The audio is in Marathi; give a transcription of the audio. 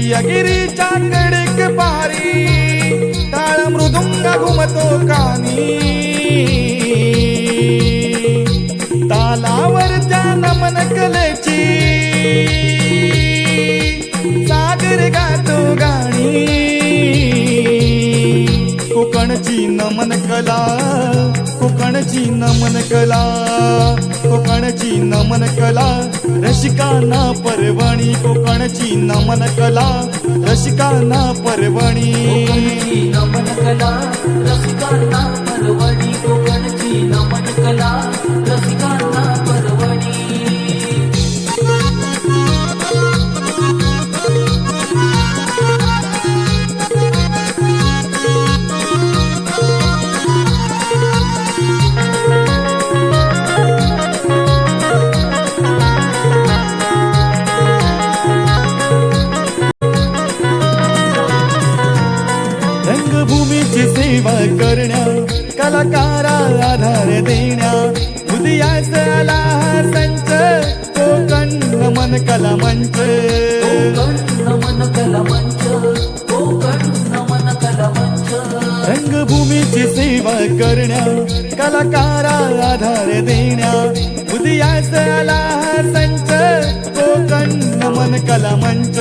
विजयगिरीच्या कडक पारी टाळ मृदुंग घुमतो कानी तालावरच्या नमन कलेची सागर गातो गाणी कोकणची नमन कला कोकणची नमन कला कोकणची नमन कला रसिकांना पर्वणी कोकणची नमन कला रसिकांना पर्वणी नमन कला रसिकांना पर्वणी कोकणची नमन कला रसिकांना पर्वणी रंगभूमीची सेवा करण्या कलाकारा आधार देण्या उदयास आला हा संच कोकण नमन कला मंच नमन कला मंच कोकण नमन कला मंच रंगभूमीची सेवा करण्या कलाकारा आधार देण्या उदयास आला हा संच कोकण नमन कला मंच